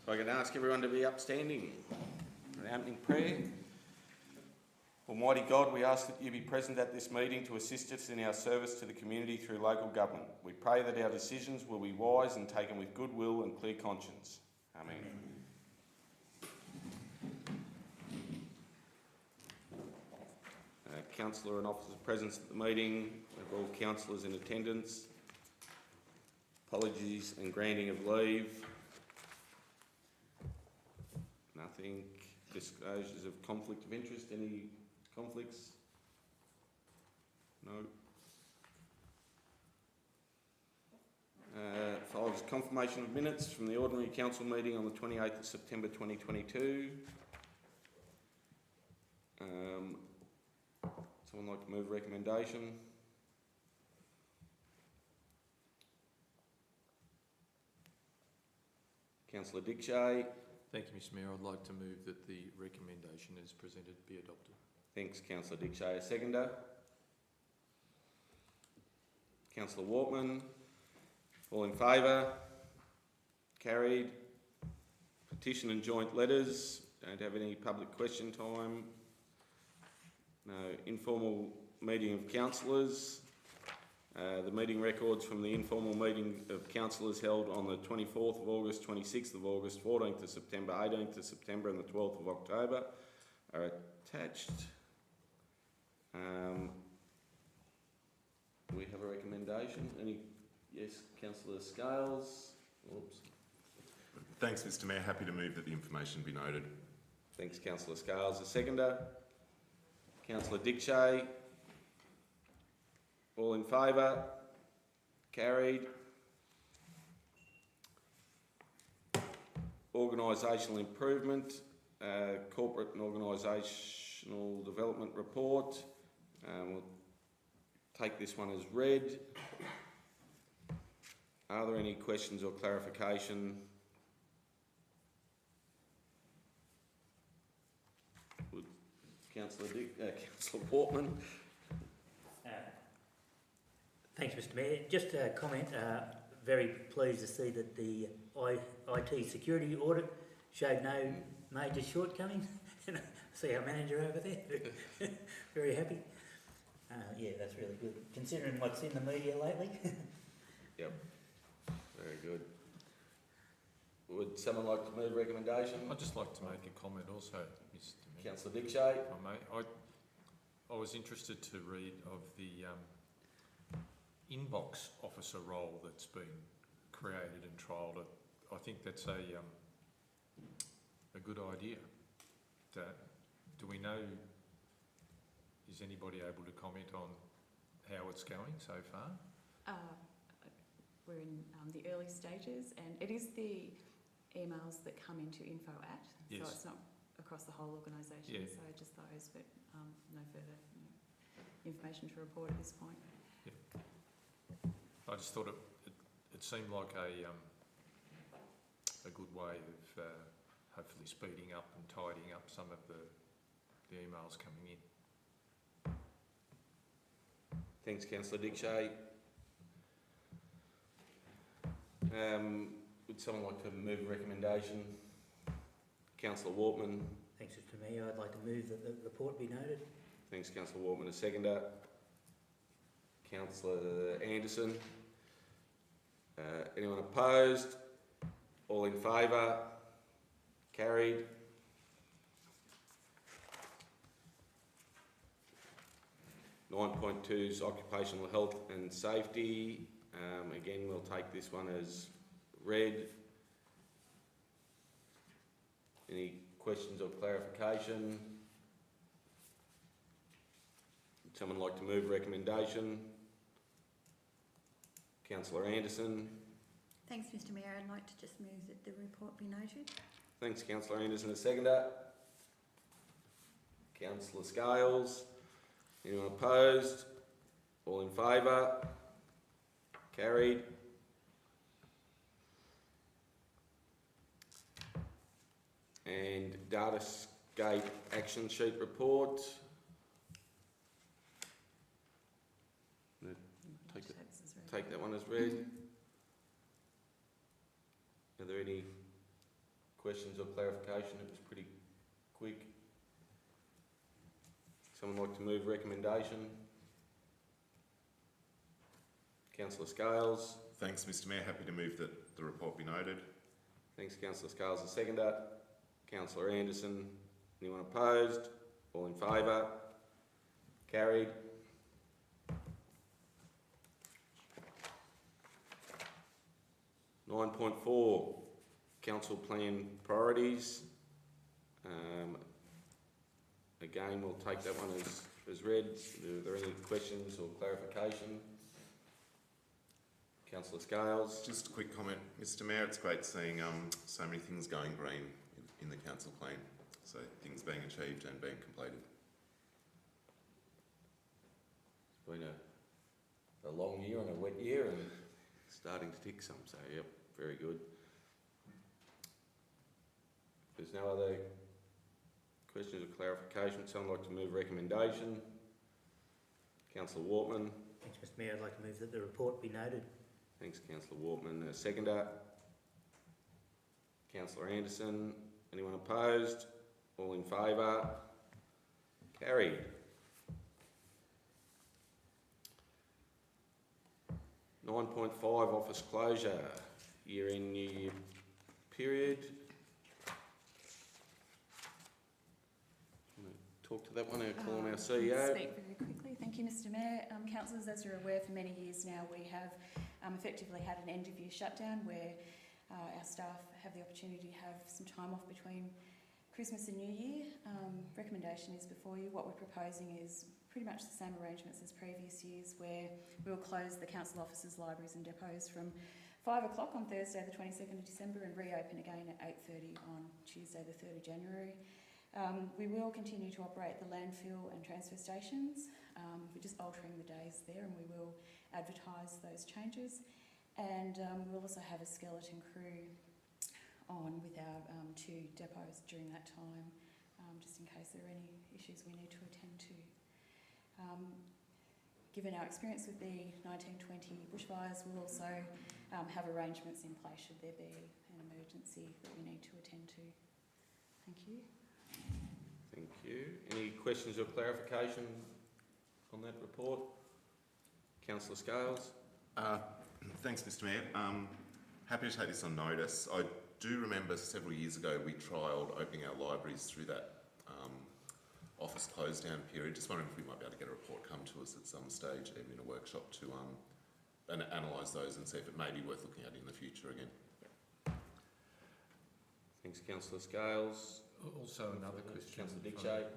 So I can ask everyone to be upstanding for an opening prayer. Almighty God, we ask that you be present at this meeting to assist us in our service to the community through local government. We pray that our decisions will be wise and taken with goodwill and clear conscience. Amen. Councillor and officers present at the meeting, of all councillors in attendance, apologies and granting of leave, nothing, disclosures of conflict of interest, any conflicts? No. Follows confirmation of minutes from the ordinary council meeting on the 28th of September 2022. Someone like to move a recommendation? Councillor Dickshay. Thank you, Mr Mayor. I'd like to move that the recommendation as presented be adopted. Thanks, Councillor Dickshay. A seconder? Councillor Wortman. All in favour? Carried. Petition and joint letters. Don't have any public question time. No. Informal meeting of councillors. The meeting records from the informal meeting of councillors held on the 24th of August, 26th of August, 14th of September, 18th of September and the 12th of October are attached. Do we have a recommendation? Any? Yes, Councillor Scales. Oops. Thanks, Mr Mayor. Happy to move that the information be noted. Thanks, Councillor Scales. A seconder? Councillor Dickshay. All in favour? Carried. Organisational improvement, corporate and organisational development report. We'll take this one as read. Are there any questions or clarification? Would Councillor Portman? Thanks, Mr Mayor. Just a comment, very pleased to see that the IT security audit showed no major shortcomings. See our manager over there, very happy. Yeah, that's really good, considering what's in the media lately. Yep, very good. Would someone like to move a recommendation? I'd just like to make a comment also, Mr Mayor. Councillor Dickshay. I was interested to read of the inbox officer role that's been created and trialled. I think that's a good idea. Do we know, is anybody able to comment on how it's going so far? We're in the early stages, and it is the emails that come into info at, yes. So it's not across the whole organisation, yeah. So just those, but no further information to report at this point. Yeah. I just thought it seemed like a good way of hopefully speeding up and tidying up some of the emails coming in. Thanks, Councillor Dickshay. Would someone like to move a recommendation? Councillor Wortman. Thanks, Mr Mayor. I'd like to move that the report be noted. Thanks, Councillor Wortman. A seconder. Councillor Anderson. Anyone opposed? All in favour? Carried. (9.2) is occupational health and safety. Again, we'll take this one as read. Any questions or clarification? Would someone like to move a recommendation? Councillor Anderson. Thanks, Mr Mayor. I'd like to just move that the report be noted. Thanks, Councillor Anderson. A seconder. Councillor Scales. Anyone opposed? All in favour? Carried. And Datascape action sheet report. Take that one as read. Are there any questions or clarification? It was pretty quick. Someone like to move recommendation? Councillor Scales. Thanks, Mr Mayor. Happy to move that the report be noted. Thanks, Councillor Scales, the seconder. Councillor Anderson. Anyone opposed? All in favour? Carried. Nine point four, council plan priorities. Again, we'll take that one as read. Are there any questions or clarification? Councillor Scales. Just a quick comment, Mr Mayor. It's great seeing so many things going green in the council plan. So things being achieved and being completed. It's been a long year and a wet year and starting to tick some, so yep, very good. If there's no other questions or clarification, someone like to move recommendation? Councillor Wortman. Thanks, Mr Mayor. I'd like to move that the report be noted. Thanks, Councillor Wortman. Seconder. Councillor Anderson. Anyone opposed? All in favour? Carried. (9.5) Office closure. Year-end, New Year period. Talk to that one, call on our CEO. Speak very quickly. Thank you, Mr Mayor. Councillors, as you're aware, for many years now we have effectively had an end-of-year shutdown where our staff have the opportunity to have some time off between Christmas and New Year. Recommendation is before you. What we're proposing is pretty much the same arrangements as previous years, where we will close the council offices, libraries and depots from 5 o'clock on Thursday the 22nd of December and reopen again at 8:30 on Tuesday the 3rd of January. We will continue to operate the landfill and transfer stations. We're just altering the days there and we will advertise those changes. And we'll also have a skeleton crew on with our 2 depots during that time, just in case there are any issues we need to attend to. Given our experience with the 1920 bushfires, we'll also have arrangements in place should there be an emergency that we need to attend to. Thank you. Thank you. Any questions or clarification on that report? Councillor Scales. Thanks, Mr Mayor. Happy to take this on notice. I do remember several years ago we trialled opening our libraries through that office close down period. Just wondering if we might be able to get a report come to us at some stage, even in a workshop, to and analyse those and see if it may be worth looking at in the future again. Thanks, Councillor Scales. Also another question, Councillor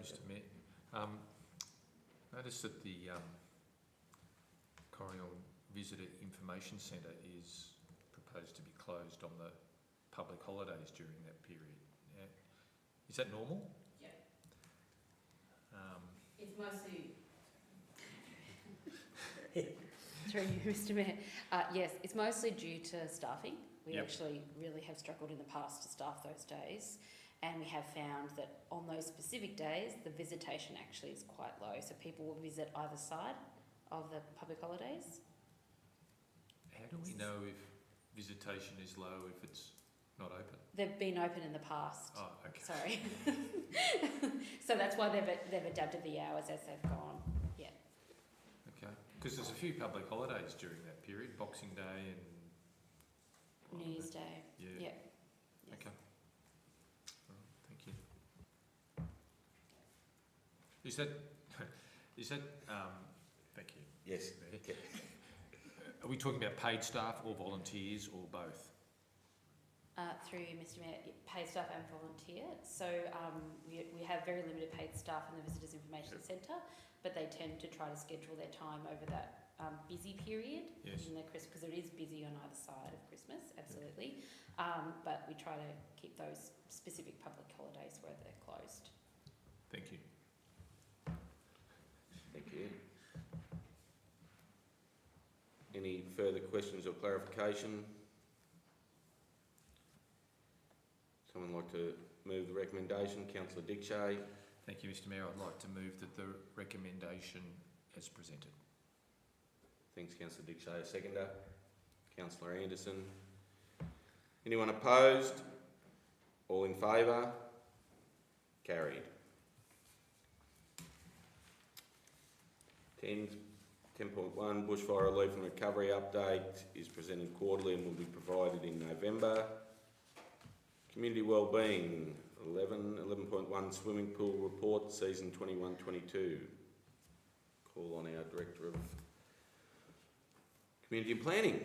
Mr Mayor. Notice that the Corryong Visitor Information Centre is proposed to be closed on the public holidays during that period. Is that normal? Yeah. It's mostly... Through you, Mr Mayor. Yes, it's mostly due to staffing. We actually really have struggled in the past to staff those days, and we have found that on those specific days the visitation actually is quite low, so people will visit either side of the public holidays. How do we know if visitation is low if it's not open? They've been open in the past. Oh, okay. Sorry. So that's why they've adapted the hours as they've gone. Yeah. Okay. Because there's a few public holidays during that period, Boxing Day and New Year's Day. Yeah. Yeah. Yes. Okay. All right, thank you. Is that thank you. Yes. Okay. Are we talking about paid staff or volunteers or both? Through you, Mr Mayor, paid staff and volunteer. So we have very limited paid staff in the Visitors Information Centre, but they tend to try to schedule their time over that busy period in the Christmas, because it is busy on either side of Christmas, absolutely. But we try to keep those specific public holidays where they're closed. Thank you. Thank you. Any further questions or clarification? Someone like to move the recommendation? Councillor Dickshay. Thank you, Mr Mayor. I'd like to move that the recommendation as presented. Thanks, Councillor Dickshay. Seconder. Councillor Anderson. Anyone opposed? All in favour? Carried. 10.1 Bushfire Relief and Recovery Update is presented quarterly and will be provided in November. Community Wellbeing, 11.1 Swimming Pool Report, Season 21-22. Call on our Director of Community Planning.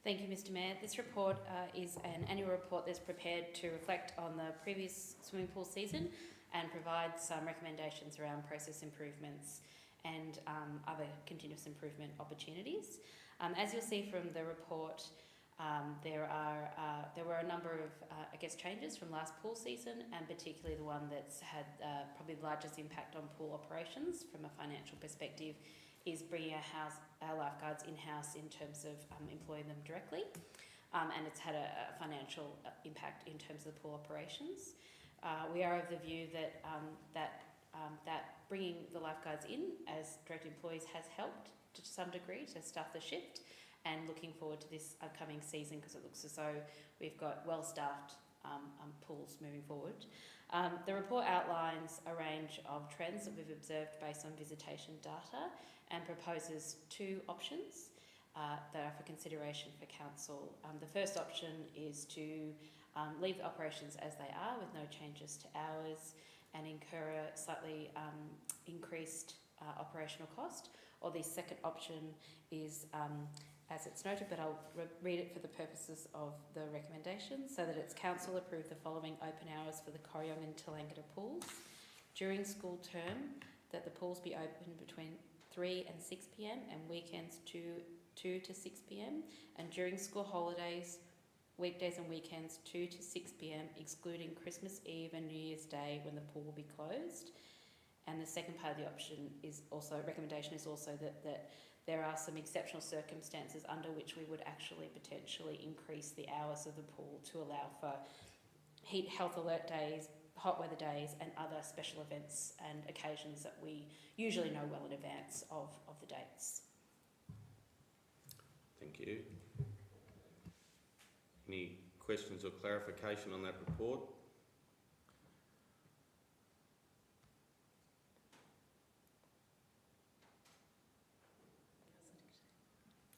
Thank you, Mr Mayor. This report is an annual report that's prepared to reflect on the previous swimming pool season and provide some recommendations around process improvements and other continuous improvement opportunities. As you'll see from the report, there were a number of changes from last pool season, and particularly the one that's had probably the largest impact on pool operations from a financial perspective is bringing our lifeguards in-house in terms of employing them directly, and it's had a financial impact in terms of the pool operations. We are of the view that that bringing the lifeguards in as direct employees has helped to some degree to staff the shift, and looking forward to this upcoming season because it looks as though we've got well-staffed pools moving forward. The report outlines a range of trends that we've observed based on visitation data and proposes two options that are for consideration for Council. The first option is to leave the operations as they are with no changes to hours and incur a slightly increased operational cost, or the second option is as it's noted, but I'll read it for the purposes of the recommendation, so that it's Council approve the following open hours for the Corryong and Tallangatta pools. During school term, that the pools be open between 3 and 6 p.m. and weekends 2 to 6 p.m. and during school holidays, weekdays and weekends 2 to 6 p.m. excluding Christmas Eve and New Year's Day when the pool will be closed. And the second part of the option is also, recommendation is also that there are some exceptional circumstances under which we would actually potentially increase the hours of the pool to allow for heat health alert days, hot weather days and other special events and occasions that we usually know well in advance of the dates. Thank you. Any questions or clarification on that report?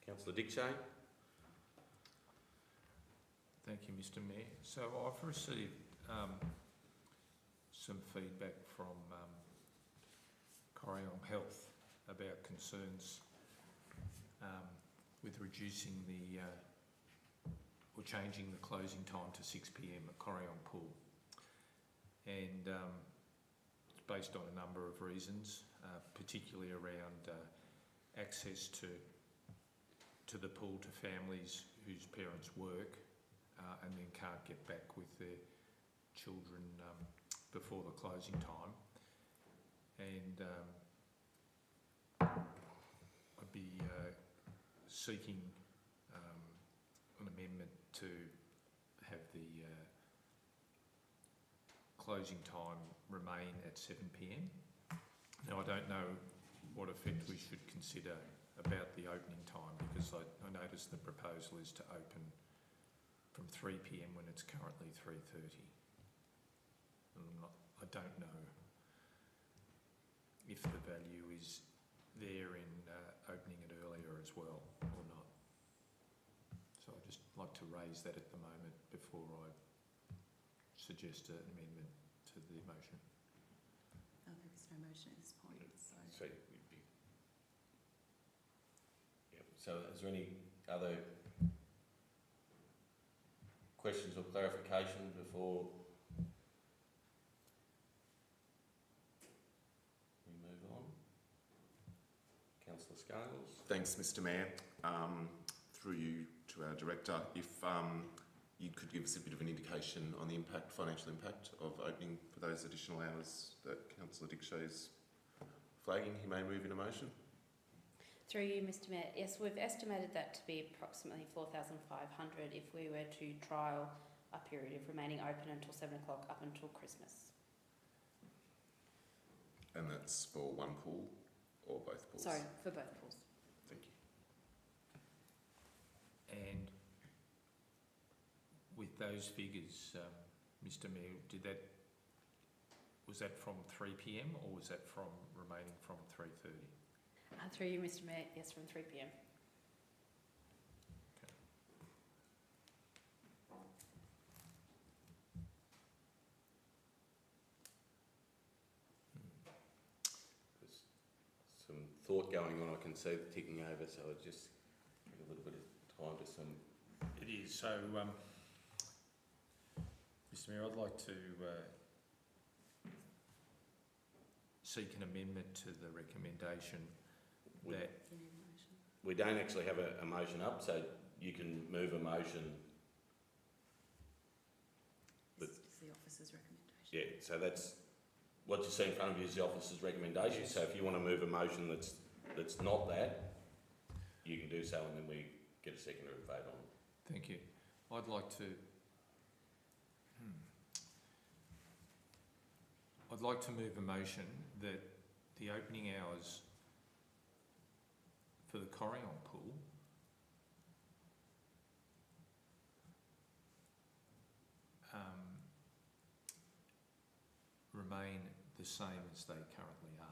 Councillor Dickshay. Thank you, Mr Mayor. So I've received some feedback from Corryong Health about concerns with reducing or changing the closing time to 6 p.m. at Corryong Pool. And it's based on a number of reasons, particularly around access to the pool to families whose parents work and then can't get back with their children before the closing time. And I'd be seeking an amendment to have the closing time remain at 7 p.m. Now, I don't know what effect we should consider about the opening time, because I noticed the proposal is to open from 3 p.m. when it's currently 3:30. I don't know if the value is there in opening it earlier as well or not. So I'd just like to raise that at the moment before I suggest an amendment to the motion. There is no motion at this point, so. So is there any other questions or clarification before we move on? Councillor Scales. Thanks, Mr Mayor. Through you to our Director, if you could give us a bit of an indication on the financial impact of opening for those additional hours that Councillor Dickshay is flagging, he may move in a motion. Through you, Mr Mayor, yes, we've estimated that to be approximately 4,500 if we were to trial a period of remaining open until 7 o'clock up until Christmas. And that's for one pool or both pools? Sorry, for both pools. Thank you. And with those figures, Mr Mayor, was that from 3 p.m. or was that from remaining from 3:30? Through you, Mr Mayor, yes, from 3 p.m. There's some thought going on. I can see it ticking over, so I'll just give a little bit of time to some. It is. So, Mr Mayor, I'd like to seek an amendment to the recommendation that We don't actually have a motion up, so you can move a motion. This is the officer's recommendation. Yeah, so that's what you see in front of you is the officer's recommendation. Yes. So if you want to move a motion that's not that, you can do so, and then we get a secondary vote on it. Thank you. I'd like to. I'd like to move a motion that the opening hours for the Corrion pool remain the same as they currently are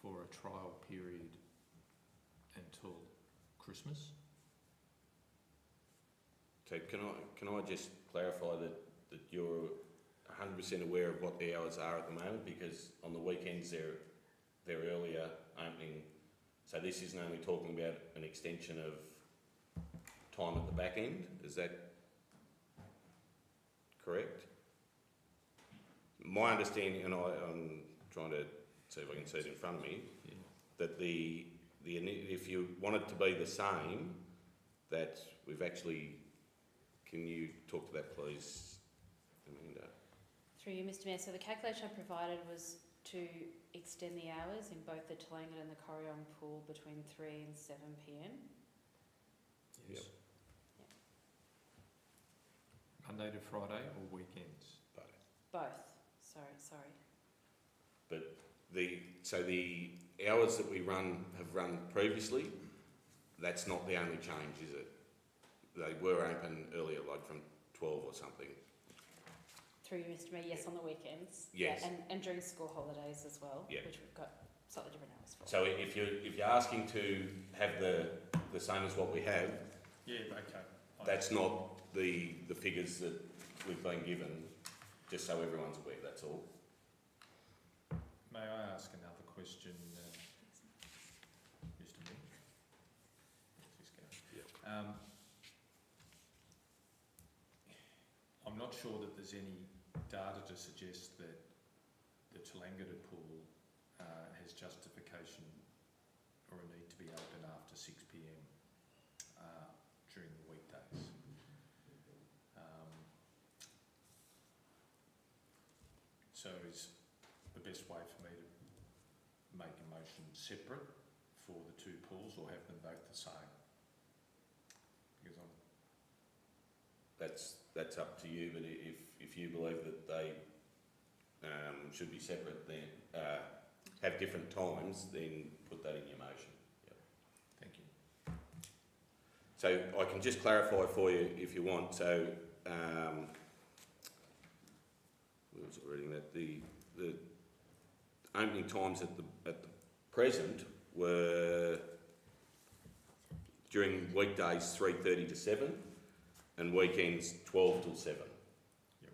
for a trial period until Christmas. So can I just clarify that you're 100% aware of what the hours are at the moment, because on the weekends they're earlier opening. So this isn't only talking about an extension of time at the back end. Is that correct? My understanding, and I'm trying to see if I can see it in front of me, Yeah. that if you want it to be the same, that we've actually. Can you talk to that, please, Amanda? Through you, Mr Mayor. So the calculation I provided was to extend the hours in both the Tolangan and the Corrion pool between 3 and 7 p.m. Yes. Yep. Monday to Friday or weekends? Both. Sorry. But the hours that we have run previously, that's not the only change, is it? They were open earlier, like from 12 or something. Through you, Mr Mayor, yes, on the weekends. Yes. Yeah, and during school holidays as well, Yeah. which we've got slightly different hours for. So if you're asking to have the same as what we have, Yeah, okay. that's not the figures that we've been given, just so everyone's aware, that's all. May I ask another question, Mr Mayor? Let's just go. I'm not sure that there's any data to suggest that the Tolangan pool has justification or a need to be open after 6 p.m. During the weekdays. So is the best way for me to make a motion separate for the two pools, or have them both the same? Because That's up to you, but if you believe that they should be separate, then have different times, then put that in your motion. Yep. thank you. So I can just clarify for you if you want. So we was reading that the opening times at the present were during weekdays 3:30 to 7, and weekends 12 till 7. Yep.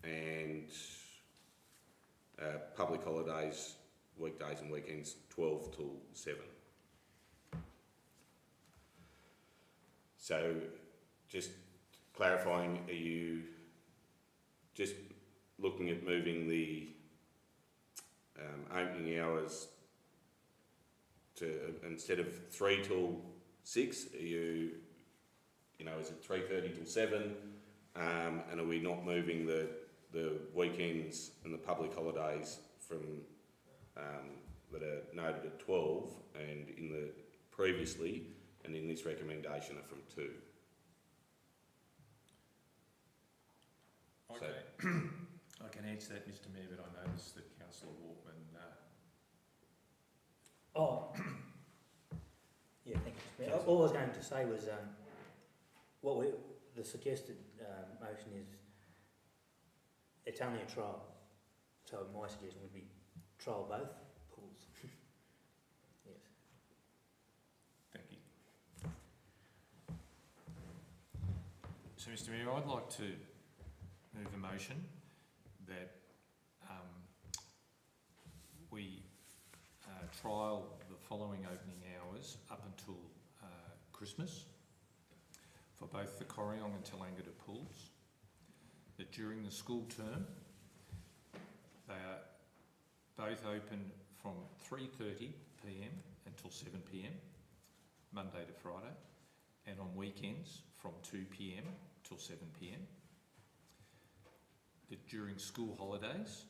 And public holidays, weekdays and weekends 12 till 7. So just clarifying, are you just looking at moving the opening hours to, instead of 3 till 6, are you know, is it 3:30 till 7? And are we not moving the weekends and the public holidays from that are noted at 12 and in the previously and in this recommendation are from 2? Okay. I can answer that, Mr Mayor, but I noticed that Councillor Walkman... Oh, yeah, thank you, all I was going to say was, the suggested motion is, it's only a trial. So my suggestion would be trial both pools. Yes. Thank you. So, Mr Mayor, I'd like to move a motion that we trial the following opening hours up until Christmas for both the Corryong and Tallangatta pools, that during the school term they are both open from 3:30pm until 7pm, Monday to Friday, and on weekends from 2pm till 7pm. That during school holidays,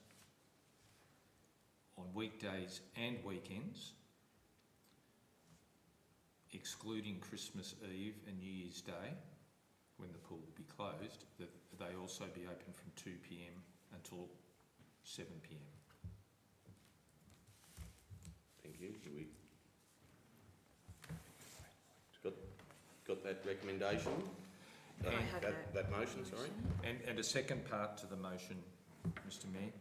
on weekdays and weekends, excluding Christmas Eve and New Year's Day, when the pool will be closed, that they also be open from 2pm until 7pm. Thank you. Do we got that recommendation? I have that motion, sorry. And a second part to the motion, Mr Mayor,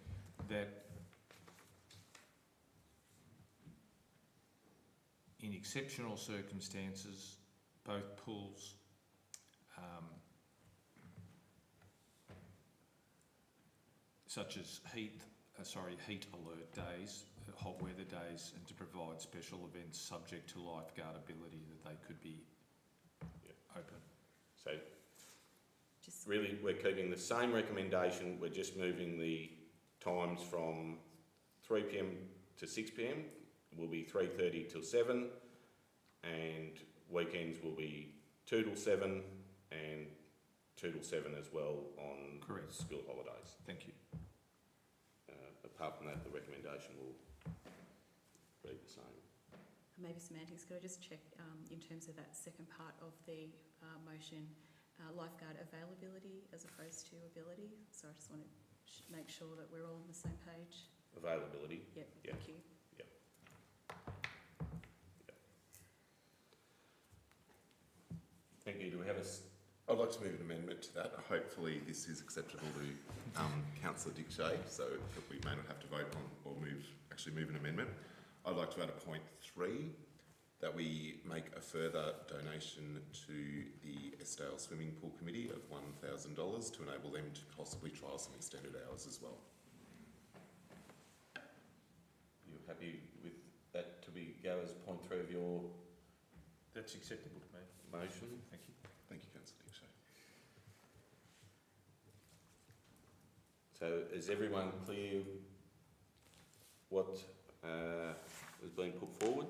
that in exceptional circumstances, both pools such as heat alert days, hot weather days, and to provide special events subject to lifeguard ability, that they could be open. So really we're keeping the same recommendation, we're just moving the times from 3pm to 6pm, will be 3:30 till 7, and weekends will be 2 till 7 and 2 till 7 as well on Correct. School holidays. Thank you. Apart from that, the recommendation will read the same. Maybe semantics, could I just check in terms of that second part of the motion, lifeguard availability as opposed to ability? So I just want to make sure that we're all on the same page. Availability? Yep, Yeah. thank you. Thank you. Do we have I'd like to move an amendment to that. Hopefully this is acceptable to Councillor Dick Shea, so that we may not have to vote on or move an amendment. I'd like to add a point 3, that we make a further donation to the Estale Swimming Pool Committee of $1,000 to enable them to possibly trial some extended hours as well. you happy with that to go as point 3 of your That's acceptable to me. motion? Thank you. Thank you, Councillor Dick Shea. So is everyone clear what has been put forward?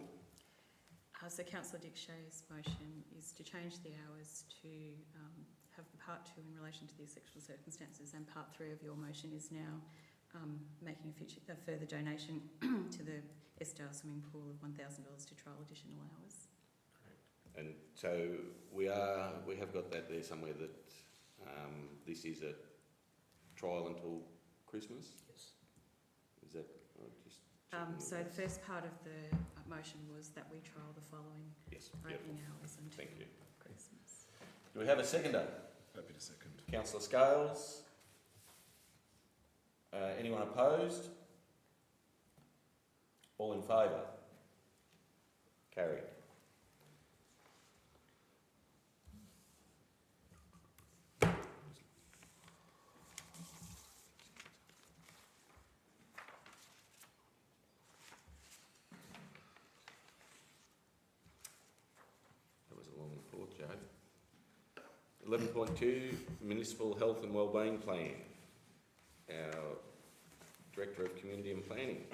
So Councillor Dick Shea's motion is to change the hours to have part 2 in relation to the exceptional circumstances, and part 3 of your motion is now making a further donation to the Estale Swimming Pool of $1,000 to trial additional hours. And so we have got that there somewhere, that this is a trial until Christmas? Yes. Is that just? So the first part of the motion was that we trial the following Yes. Yep. opening hours until Thank you. Christmas. Do we have a seconder? Happy to second. Councillor Scales? Anyone opposed? All in favour? Carried. That was a long report, Joe. 11.2, Municipal Health and Wellbeing Plan. Our Director of Community and Planning.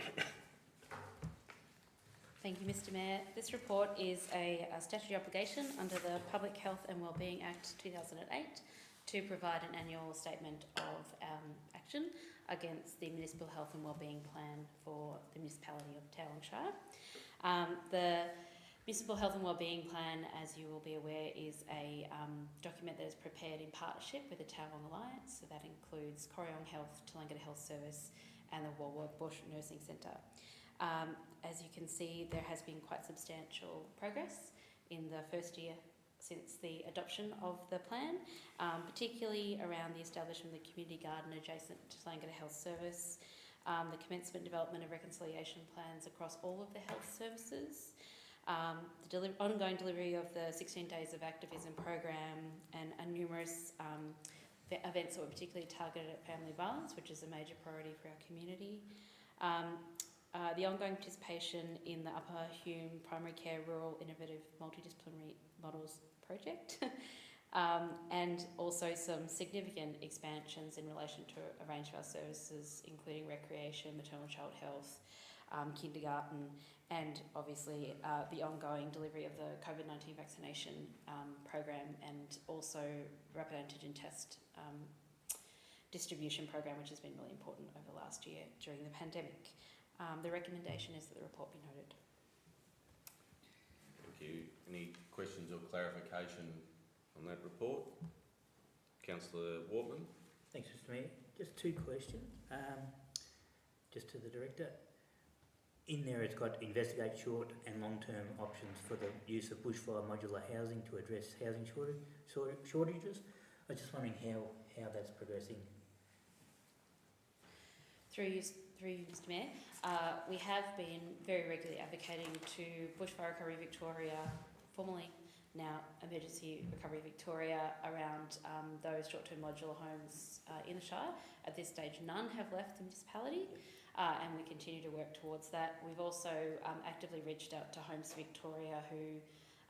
Thank you, Mr Mayor. This report is a statutory obligation under the Public Health and Wellbeing Act 2008 to provide an annual statement of action against the Municipal Health and Wellbeing Plan for the municipality of Tailongshire. The Municipal Health and Wellbeing Plan, as you will be aware, is a document that is prepared in partnership with the Tailong Alliance, so that includes Corryong Health, Tallangatta Health Service and the Walworth Bush Nursing Centre. As you can see, there has been quite substantial progress in the first year since the adoption of the plan, particularly around the establishment of the community garden adjacent to Langata Health Service, the commencement development of reconciliation plans across all of the health services, the ongoing delivery of the 16 Days of Activism program, and numerous events that were particularly targeted at family violence, which is a major priority for our community. The ongoing participation in the Upper Hume Primary Care Rural Innovative Multidisciplinary Models project, and also some significant expansions in relation to a range of our services, including recreation, maternal child health, kindergarten, and obviously the ongoing delivery of the COVID-19 vaccination program, and also rapid antigen test distribution program, which has been really important over the last year during the pandemic. The recommendation is that the report be noted. Thank you. Any questions or clarification on that report? Councillor Wortman. Thanks, Mr Mayor. Just two questions, just to the Director. In there it's got investigate short and long-term options for the use of bushfire modular housing to address housing shortages. I was just wondering how that's progressing. Through you, Mr Mayor, we have been very regularly advocating to Bushfire Recovery Victoria, formerly now Emergency Recovery Victoria, around those short-term modular homes in the Shire. At this stage, none have left the municipality, and we continue to work towards that. We've also actively reached out to Homes Victoria, who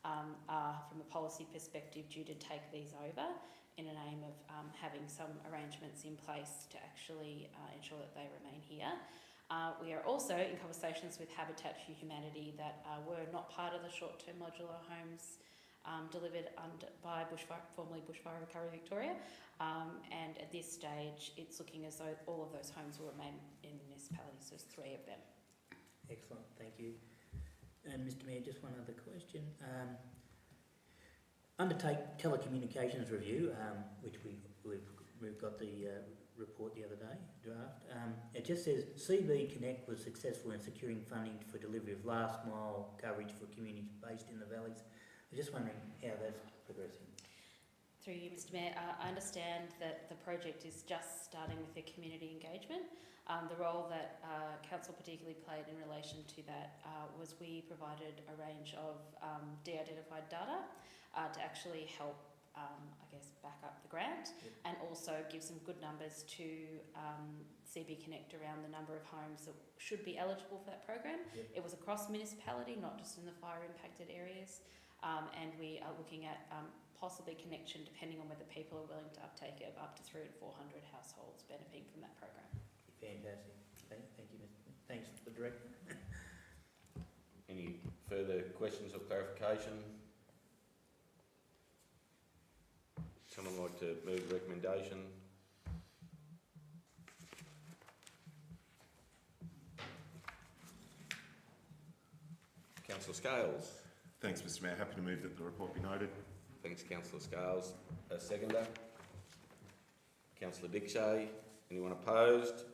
are, from a policy perspective, due to take these over in an aim of having some arrangements in place to actually ensure that they remain here. We are also in conversations with Habitat for Humanity that were not part of the short-term modular homes delivered by formerly Bushfire Recovery Victoria, and at this stage it's looking as though all of those homes will remain in the municipality, so there's 3 of them. Excellent, thank you. And Mr Mayor, just one other question. Undertake telecommunications review, which we've got the report the other day, draft. It just says CB Connect was successful in securing funding for delivery of last mile coverage for communities based in the valleys. I'm just wondering how that's progressing. Through you, Mr Mayor, I understand that the project is just starting with their community engagement. The role that Council particularly played in relation to that was we provided a range of de-identified data to actually help, I guess, back up the grant, and also give some good numbers to CB Connect around the number of homes that should be eligible for that program. It was across municipality, not just in the fire impacted areas, and we are looking at possibly connection, depending on whether people are willing to uptake it, of up to 300 to 400 households benefiting from that program. Fantastic. Thank you, Mr. Thanks, the Director. Any further questions or clarification? Someone like to move the recommendation? Councillor Scales. Thanks, Mr Mayor. Happy to move that the report be noted. Thanks, Councillor Scales. A seconder? Councillor Dickshay. Anyone opposed?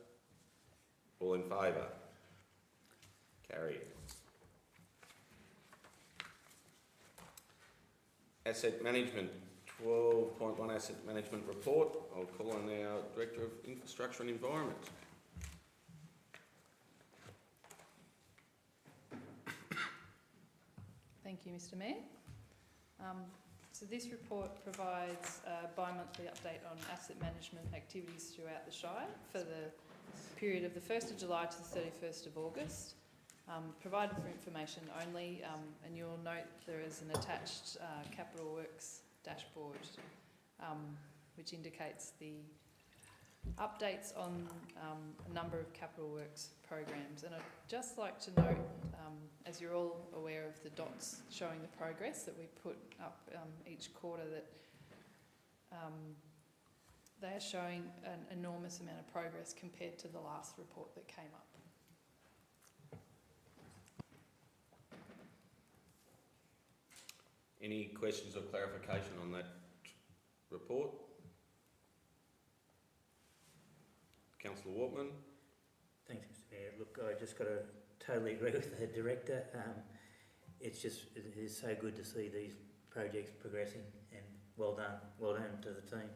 All in favour? Carried. Asset Management, 12.1 Asset Management Report. I'll call on our Director of Infrastructure and Environment. Thank you, Mr Mayor. So this report provides a bi-monthly update on asset management activities throughout the Shire for the period of the 1st of July to the 31st of August. Provided for information only, and you'll note there is an attached Capital Works dashboard which indicates the updates on a number of Capital Works programs. And I'd just like to note, as you're all aware of the dots showing the progress that we put up each quarter, that they are showing an enormous amount of progress compared to the last report that came up. Any questions or clarification on that report? Councillor Wortman. Thanks, Mr Mayor. Look, I just got to totally agree with the Director. it's just, it is so good to see these projects progressing, and well done to the team.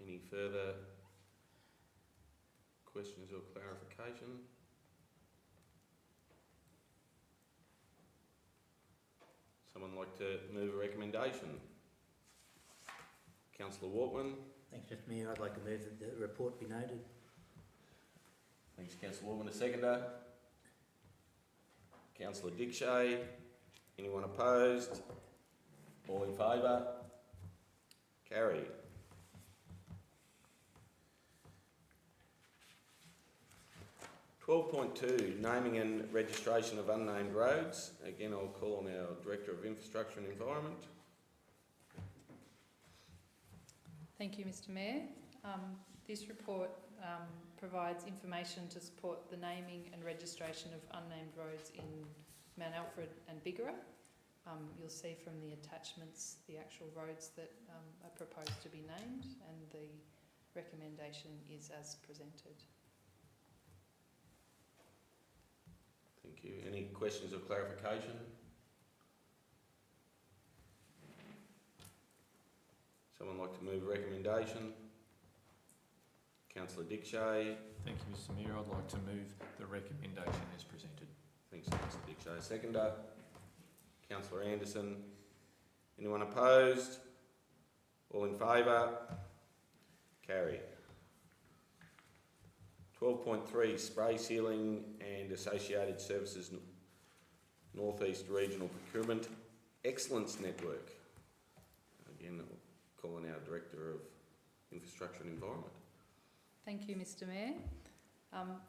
Any further questions or clarification? Someone like to move a recommendation? Councillor Waltman. Thanks, Mr Mayor. I'd like to move that the report be noted. Thanks, Councillor Waltman. A seconder? Councillor Dickshay. Anyone opposed? All in favour? Carried. (12.2) Naming and registration of unnamed roads. Again, I'll call on our Director of Infrastructure and Environment. Thank you, Mr Mayor. This report provides information to support the naming and registration of unnamed roads in Mount Alfred and Bigara. You'll see from the attachments the actual roads that are proposed to be named, and the recommendation is as presented. Thank you. Any questions or clarification? Someone like to move a recommendation? Councillor Dickshay. Thank you, Mr Mayor. I'd like to move the recommendation as presented. Thanks, Councillor Dickshay. Seconder? Councillor Anderson. Anyone opposed? All in favour? Carried. 12.3 Spray Sealing and Associated Services North East Regional Procurement Excellence Network. Again, calling our Director of Infrastructure and Environment. Thank you, Mr Mayor.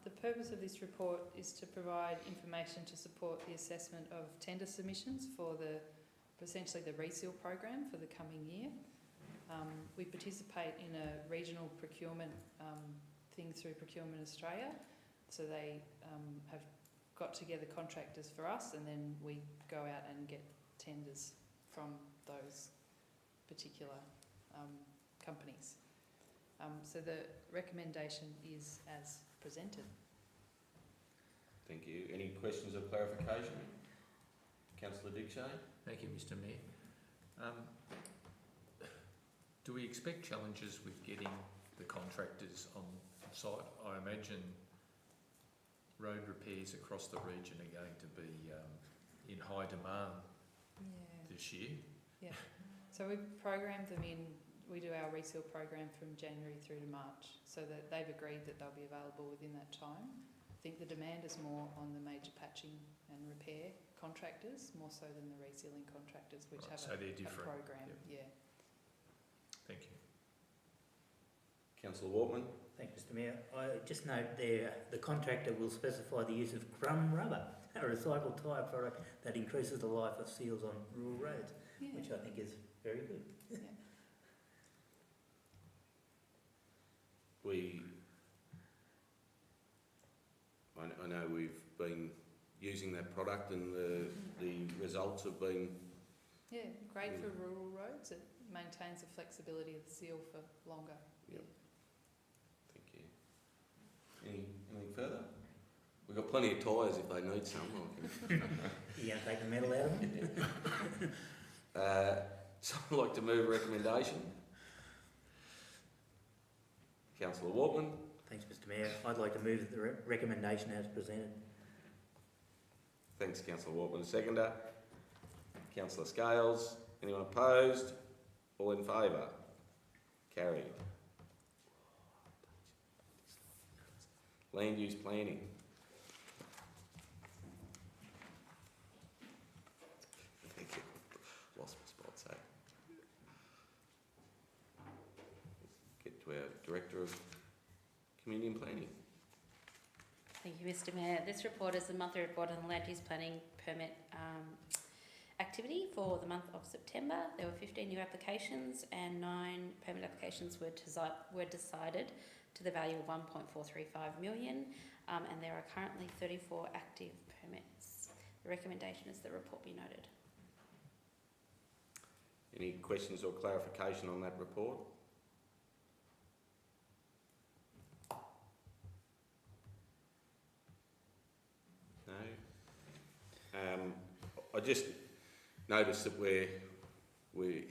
The purpose of this report is to provide information to support the assessment of tender submissions for essentially the reseal program for the coming year. We participate in a regional procurement thing through Procurement Australia, so they have got together contractors for us, and then we go out and get tenders from those particular companies. So the recommendation is as presented. Thank you. Any questions or clarification? Councillor Dickshay. Thank you, Mr Mayor. Do we expect challenges with getting the contractors on site? I imagine road repairs across the region are going to be in high demand this year. Yeah. So we've programmed them in. We do our reseal program from January through to March, so that they've agreed that they'll be available within that time. I think the demand is more on the major patching and repair contractors, more so than the resealing contractors, which Right, have so they're a different. program. Yep. Yeah. Thank you. Councillor Waltman. Thanks, Mr Mayor. I just note there, the contractor will specify the use of crumb rubber, a recycled tyre product that increases the life of seals on rural roads, Yeah. which I think is very good. I know we've been using that product, and the results have been. Yeah, great for rural roads. It maintains the flexibility of the seal for longer. Yep. Thank you. Anything further? We've got plenty of tyres if they need some. You going to take the metal out of them? Someone like to move a recommendation? Councillor Waltman. Thanks, Mr Mayor. I'd like to move that the recommendation as presented. Thanks, Councillor Waltman. A seconder. Councillor Scales. Anyone opposed? All in favour? Carried. Land use planning. Thank you. Lost my spots, eh? Get to our Director of Community and Planning. Thank you, Mr Mayor. This report is the monthly report on the land use planning permit activity for the month of September. There were 15 new applications and 9 permit applications were decided to the value of 1.435 million, and there are currently 34 active permits. The recommendation is the report be noted. Any questions or clarification on that report? I just noticed that we're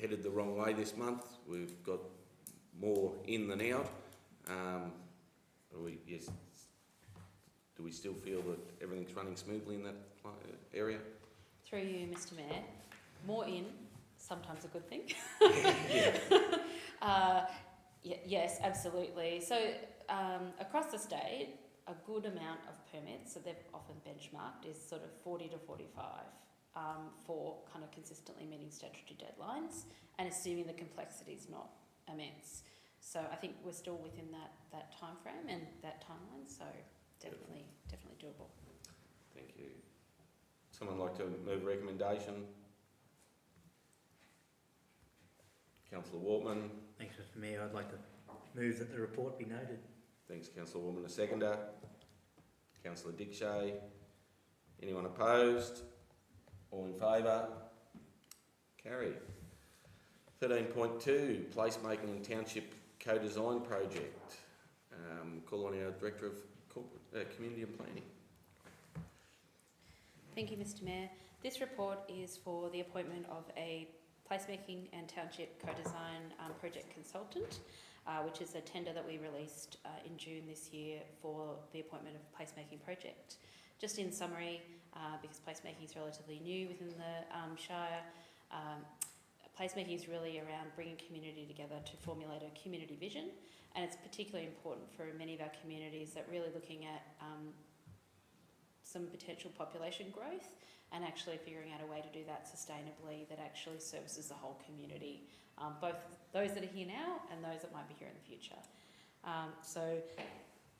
headed the wrong way this month. We've got more in than out. Do we still feel that everything's running smoothly in that area? Through you, Mr Mayor, more in, sometimes a good thing. Yeah. Yes, absolutely. So across the state, a good amount of permits, so they've often benchmarked, is sort of 40 to 45 for kind of consistently meeting statutory deadlines and assuming the complexity is not immense. So I think we're still within that time frame and that timeline, so definitely doable. Thank you. Someone like to move recommendation? Councillor Wortman. Thanks, Mr Mayor. I'd like to move that the report be noted. Thanks, Councillor Wortman. A seconder. Councillor Dickshay. Anyone opposed? All in favour? Carried. 13.2, placemaking and township co-design project. Call on our Director of Community and Planning. Thank you, Mr Mayor. This report is for the appointment of a placemaking and township co-design project consultant, which is a tender that we released in June this year for the appointment of a placemaking project. Just in summary, because placemaking is relatively new within the Shire, placemaking is really around bringing community together to formulate a community vision, and it's particularly important for many of our communities that really looking at some potential population growth and actually figuring out a way to do that sustainably that actually services the whole community, both those that are here now and those that might be here in the future.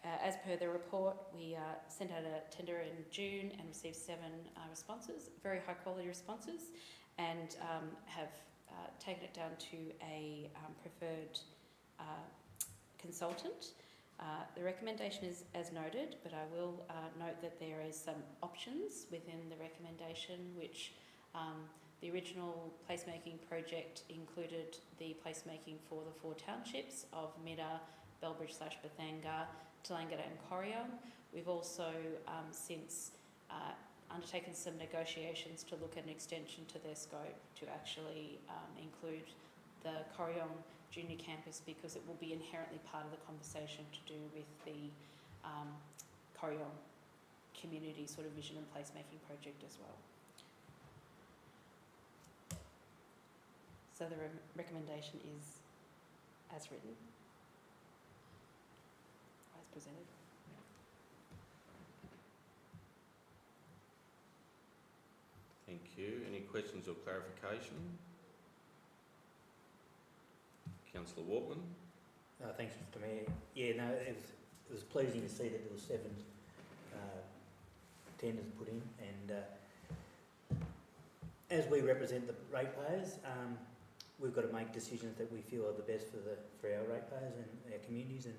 As per the report, we sent out a tender in June and received 7 responses, very high quality responses, and have taken it down to a preferred consultant. The recommendation is as noted, but I will note that there is some options within the recommendation, which the original placemaking project included the placemaking for the 4 townships of Midda, Bellbridge/Bathanga, Tallangatta and Corryong. We've also since undertaken some negotiations to look at an extension to their scope to actually include the Corryong Junior Campus, because it will be inherently part of the conversation to do with the Corryong community sort of vision and placemaking project as well. So the recommendation is as written, as presented. Thank you. Any questions or clarification? Councillor Wortman. Thanks, Mr Mayor. Yeah, no, it was pleasing to see that there were 7 tenders put in, and as we represent the ratepayers, we've got to make decisions that we feel are the best for our ratepayers and our communities. And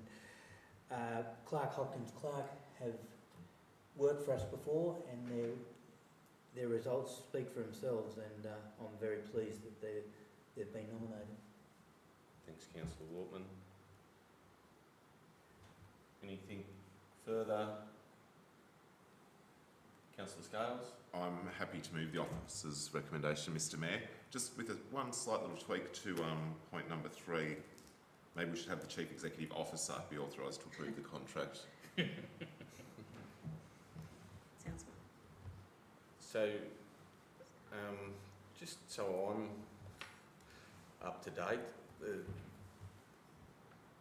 Clark Hopkins have worked for us before, and their results speak for themselves, and I'm very pleased that they've been nominated. Thanks, Councillor Wortman. Anything further? Councillor Scales? I'm happy to move the officer's recommendation, Mr Mayor. Just with one slight little tweak to point number 3, maybe we should have the Chief Executive Officer be authorised to approve the contract. Sounds good. So, just so I'm up to date, the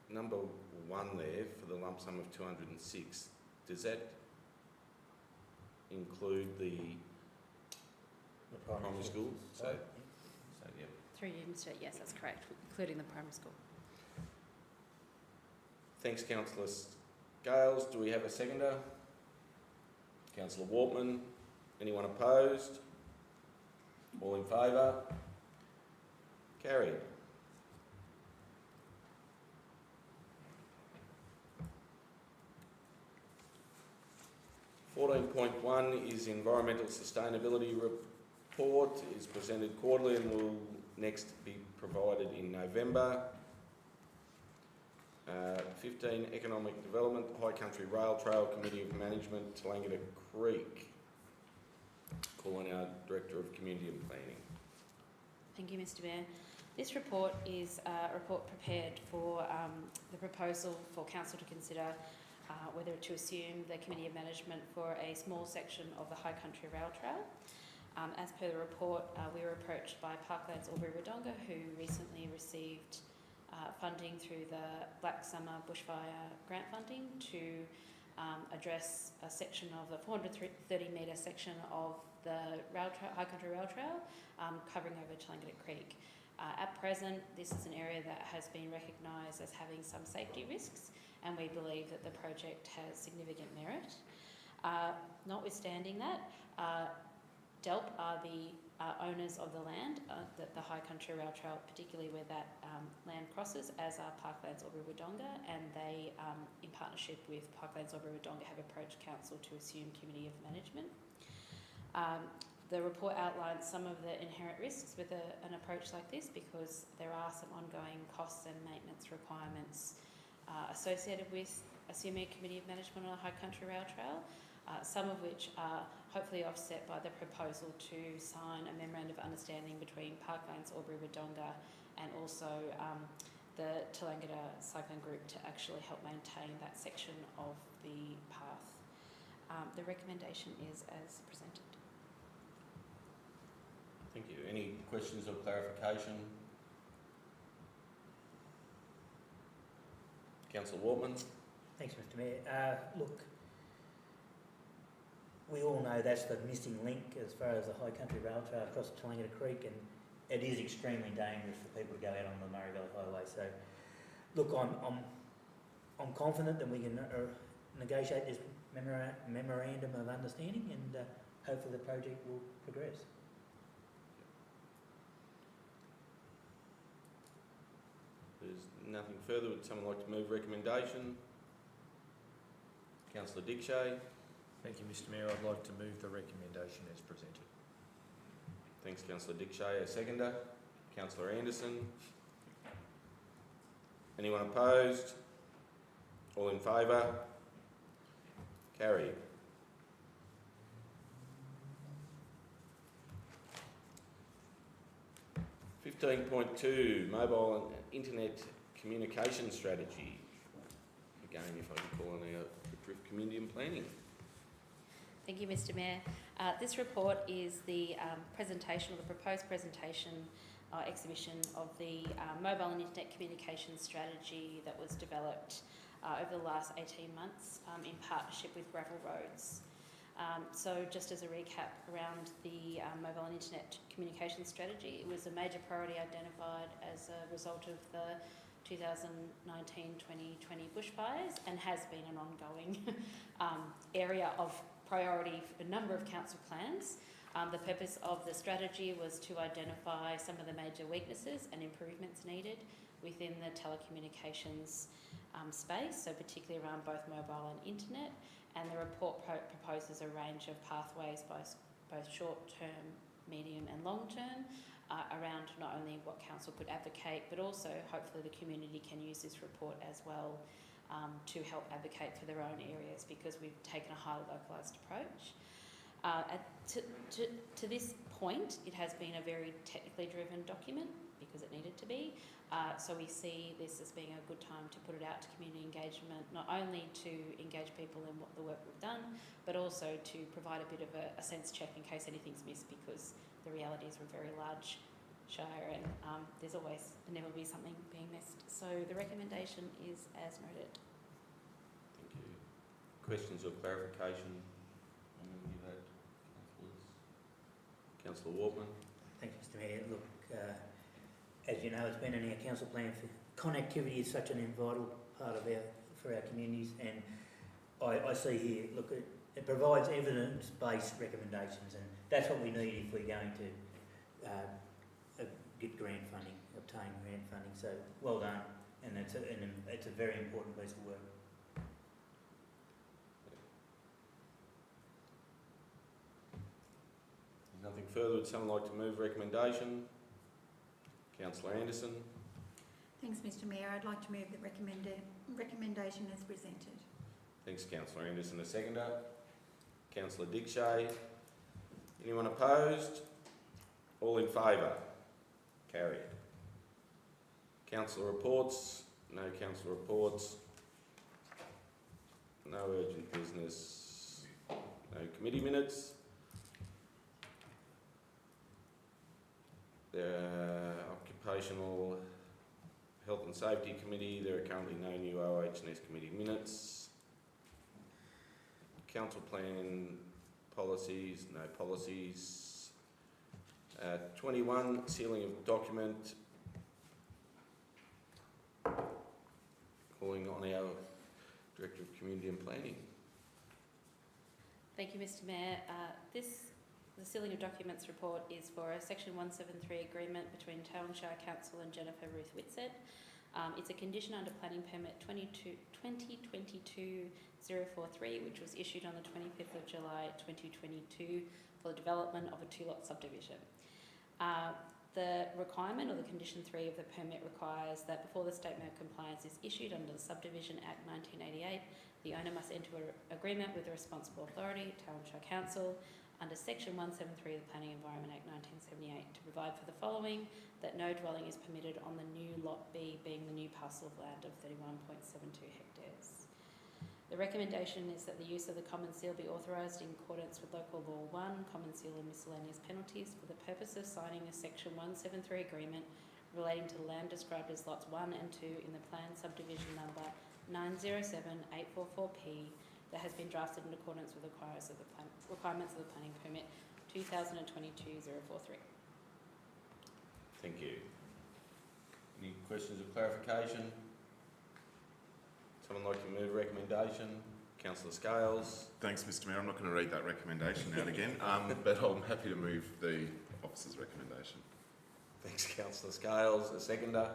number 1 there for the lump sum of 206, does that include the primary school? So yeah. Through you, Mr. Yes, that's correct, including the primary school. Thanks, Councillor Scales. Do we have a seconder? Councillor Wortman. Anyone opposed? All in favour? Carried. .1 is Environmental Sustainability Report. It is presented quarterly and will next be provided in November. 15, Economic Development, High Country Rail Trail Committee of Management, Tallangatta Creek. Call on our Director of Community and Planning. Thank you, Mr Mayor. This report is a report prepared for the proposal for Council to consider whether to assume the Committee of Management for a small section of the High Country Rail Trail. As per the report, we were approached by Parklands Albury-Wodonga, who recently received funding through the Black Summer Bushfire grant funding to address a section of the 430 metre section of the High Country Rail Trail covering over Tullangatta Creek. At present, this is an area that has been recognised as having some safety risks, and we believe that the project has significant merit. Notwithstanding that, DELP are the owners of the land, the High Country Rail Trail, particularly where that land crosses, as are Parklands Albury-Wodonga, and they, in partnership with Parklands Albury-Wodonga, have approached Council to assume Committee of Management. The report outlines some of the inherent risks with an approach like this, because there are some ongoing costs and maintenance requirements associated with assuming a Committee of Management on a High Country Rail Trail, some of which are hopefully offset by the proposal to sign a Memorandum of Understanding between Parklands Albury-Wodonga and also the Tullangatta Cycling Group to actually help maintain that section of the path. The recommendation is as presented. Thank you. Any questions or clarification? Councillor Wortman. Thanks, Mr Mayor. Look, we all know that's the missing link as far as the High Country Rail Trail across Tullangatta Creek, and it is extremely dangerous for people to go out on the Murray Valley Highway. So, look, I'm confident that we can negotiate this memorandum of understanding, and hopefully the project will progress. There's nothing further. Would someone like to move recommendation? Councillor Dickshay. Thank you, Mr Mayor. I'd like to move the recommendation as presented. Thanks, Councillor Dickshay. A seconder? Councillor Anderson. Anyone opposed? All in favour? Carried. (15.2) Mobile and Internet Communication Strategy. Again, if I can call on our Director of Community and Planning. Thank you, Mr Mayor. This report is the presentation, or the proposed presentation exhibition of the mobile and internet communication strategy that was developed over the last 18 months in partnership with Gravel Roads. So just as a recap around the mobile and internet communication strategy, it was a major priority identified as a result of the 2019-2020 bushfires, and has been an ongoing area of priority for a number of council plans. The purpose of the strategy was to identify some of the major weaknesses and improvements needed within the telecommunications space, so particularly around both mobile and internet. And the report proposes a range of pathways, both short-term, medium and long-term, around not only what council could advocate, but also hopefully the community can use this report as well to help advocate for their own areas, because we've taken a highly localised approach. To this point, it has been a very technically driven document, because it needed to be. So we see this as being a good time to put it out to community engagement, not only to engage people in what the work we've done, but also to provide a bit of a sense check in case anything's missed, because the reality is we're a very large shire, and there's always inevitably something being missed. So the recommendation is as noted. Thank you. Questions or clarification on any of that, councillors? Councillor Wortman. Thanks, Mr Mayor. Look, as you know, it's been in our council plan for connectivity is such an vital part of for our communities, and I see here, look, it provides evidence-based recommendations, and that's what we need if we're going to get grant funding, obtain grant funding. So well done, and it's a very important piece of work. Nothing further. Would someone like to move recommendation? Councillor Anderson. Thanks, Mr Mayor. I'd like to move the recommendation as presented. Thanks, Councillor Anderson. A seconder. Councillor Dickshay. Anyone opposed? All in favour? Carried. Council reports? No council reports. No urgent business. No committee minutes. The Occupational Health and Safety Committee, there are currently no new OH&S committee minutes. Council plan policies, no policies. 21, sealing of document. Calling on our Director of Community and Planning. Thank you, Mr Mayor. The sealing of documents report is for a Section 173 agreement between Shire Council and Jennifer Ruth Whitsett. It's a condition under Planning Permit 2022-043, which was issued on the 25th of July 2022 for the development of a two-lot subdivision. The requirement, or the Condition 3 of the permit, requires that before the statement of compliance is issued under the Subdivision Act 1988, the owner must enter an agreement with the responsible authority, Shire Council, under Section 173 of the Planning Environment Act 1978 to provide for the following: that no dwelling is permitted on the new Lot B, being the new parcel of land of 31.72 hectares. The recommendation is that the use of the Common Seal be authorised in accordance with Local Law 1, Common Seal and Miscellaneous Penalties, for the purpose of signing a Section 173 agreement relating to land described as Lots 1 and 2 in the Planned Subdivision number 907844P that has been drafted in accordance with the requirements of the Planning Permit 2022-043. Thank you. Any questions or clarification? Someone like to move a recommendation? Councillor Scales. Thanks, Mr Mayor. I'm not going to read that recommendation out again, but I'm happy to move the officer's recommendation. Thanks, Councillor Scales. A seconder?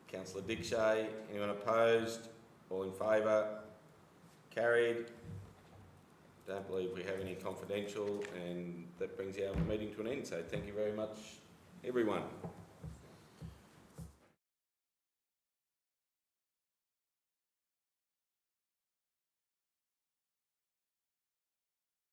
Councillor Dickshay. Anyone opposed? All in favour? Carried. Don't believe we have any confidential, and that brings our meeting to an end. So thank you very much, everyone.